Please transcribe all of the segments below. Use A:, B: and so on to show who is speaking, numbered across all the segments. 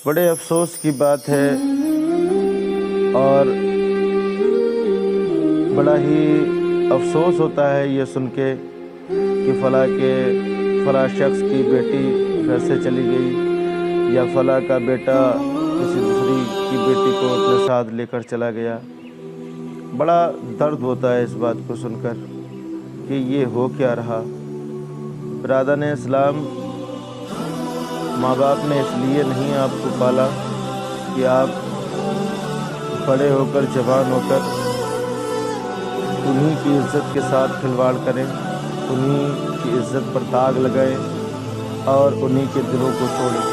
A: بڑے افسوس کی بات ہے اور بڑا ہی افسوس ہوتا ہے یہ سن کے کہ فلاں شخص کی بیٹی گھر سے چلی گئی یا فلاں کا بیٹا کسی دوسری کی بیٹی کو اپنے ساتھ لے کر چلا گیا۔ بڑا درد ہوتا ہے اس بات کو سن کر کہ یہ ہو کیا رہا۔ برادران اسلام، ماں باپ نے اس لیے نہیں آپ کو پالا کہ آپ بڑے ہو کر جوان ہو کر انہی کی عزت کے ساتھ کھلواڑ کریں، انہی کی عزت پر داغ لگائیں اور انہی کے دلوں کو توڑیں۔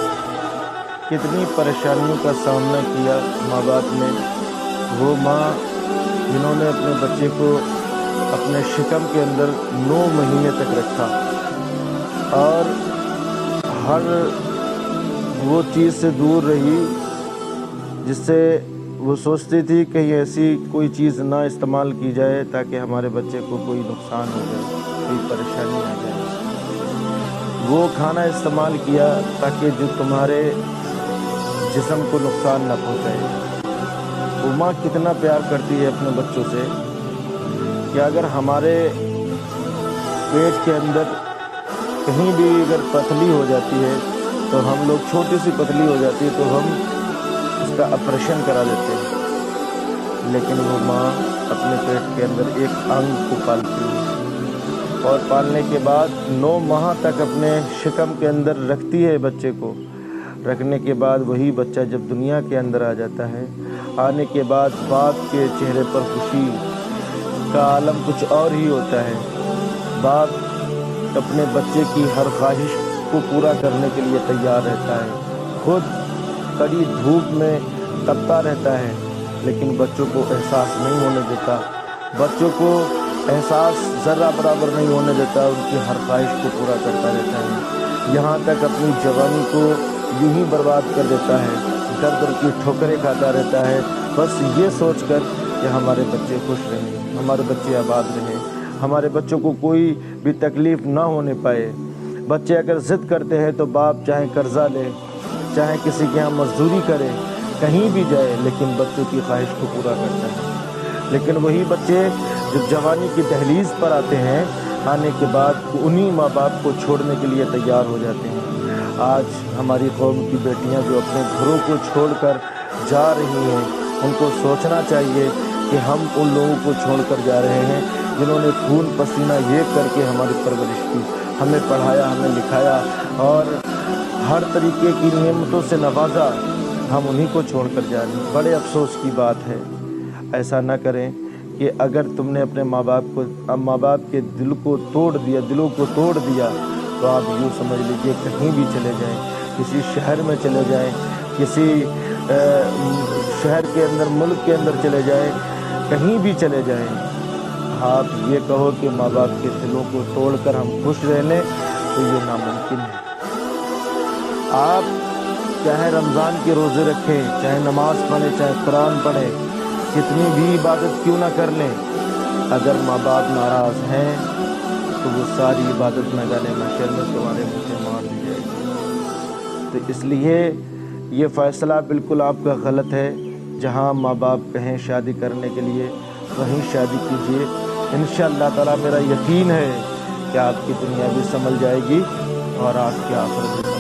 A: کتنی پریشانیوں کا سامنا کیا ماں باپ نے۔ وہ ماں جنہوں نے اپنے بچے کو اپنے شکم کے اندر 9 مہینے تک رکھا اور ہر وہ چیز سے دور رہی جس سے وہ سوچتی تھی کہیں ایسی کوئی چیز نہ استعمال کی جائے تاکہ ہمارے بچے کو کوئی نقصان ہو جائے، کوئی پریشانی آ جائے۔ وہ کھانا استعمال کیا تاکہ جو تمہارے جسم کو نقصان نہ پہنچائے۔ وہ ماں کتنا پیار کرتی ہے اپنے بچوں سے کہ اگر ہمارے پیٹ کے اندر کہیں بھی اگر پتلی ہو جاتی ہے تو ہم لوگ چھوٹی سی پتلی ہو جاتی ہے تو ہم اس کا آپریشن کرا دیتے ہیں، لیکن وہ ماں اپنے پیٹ کے اندر ایک انگ کو پالتی ہے اور پالنے کے بعد 9 ماہ تک اپنے شکم کے اندر رکھتی ہے بچے کو۔ رکھنے کے بعد وہی بچہ جب دنیا کے اندر آ جاتا ہے، آنے کے بعد باپ کے چہرے پر خوشی کا عالم کچھ اور ہی ہوتا ہے۔ باپ اپنے بچے کی ہر خواہش کو پورا کرنے کے لیے تیار رہتا ہے، خود کڑی دھوپ میں تپتا رہتا ہے لیکن بچوں کو احساس نہیں ہونے دیتا، بچوں کو احساس ذرہ برابر نہیں ہونے دیتا، ان کی ہر خواہش کو پورا کرتا رہتا ہے، یہاں تک اپنی جوانی کو یوں ہی برباد کر دیتا ہے، در در کی ٹھوکریں کھاتا رہتا ہے، بس یہ سوچ کر کہ ہمارے بچے خوش رہیں، ہمارے بچے آباد رہیں، ہمارے بچوں کو کوئی بھی تکلیف نہ ہونے پائے۔ بچے اگر ضد کرتے ہیں تو باپ چاہے قرضہ لے، چاہے کسی کے ہاں مزدوری کرے، کہیں بھی جائے، لیکن بچوں کی خواہش کو پورا کرتا ہے۔ لیکن وہی بچے جب جوانی کی دہلیز پر آتے ہیں، آنے کے بعد انہی ماں باپ کو چھوڑنے کے لیے تیار ہو جاتے ہیں۔ آج ہماری قوم کی بیٹیاں جو اپنے گھروں کو چھوڑ کر جا رہی ہیں، ان کو سوچنا چاہیے کہ ہم ان لوگوں کو چھوڑ کر جا رہے ہیں جنہوں نے خون پسینہ ایک کر کے ہماری پرورش کی، ہمیں پڑھایا، ہمیں لکھایا اور ہر طریقے کی نعمتوں سے نوازا، ہم انہی کو چھوڑ کر جا رہے ہیں۔ بڑے افسوس کی بات ہے۔ ایسا نہ کریں کہ اگر تم نے اپنے ماں باپ کے دلوں کو توڑ دیا تو آپ یوں سمجھ لیجئے کہیں بھی چلے جائیں، کسی شہر میں چلے جائیں، کسی شہر کے اندر، ملک کے اندر چلے جائیں، کہیں بھی چلے جائیں، آپ یہ کہو کہ ماں باپ کے دلوں کو توڑ کر ہم خوش رہ لیں تو یہ ناممکن ہے۔ آپ چاہے رمضان کے روزے رکھیں، چاہے نماز پڑھیں، چاہے قرآن پڑھیں، کتنی بھی عبادت کیوں نہ کر لیں، اگر ماں باپ ناراض ہیں تو وہ ساری عبادت نہ جانے محشر میں تمہارے منہ سے مار دی جائے گی۔ تو اس لیے یہ فیصلہ بالکل آپ کا غلط ہے۔ جہاں ماں باپ کہیں شادی کرنے کے لیے وہیں شادی کیجیے، انشاءاللہ تعالیٰ میرا یقین ہے کہ آپ کی دنیا بھی سنبھل جائے گی اور آپ کی آخرت بھی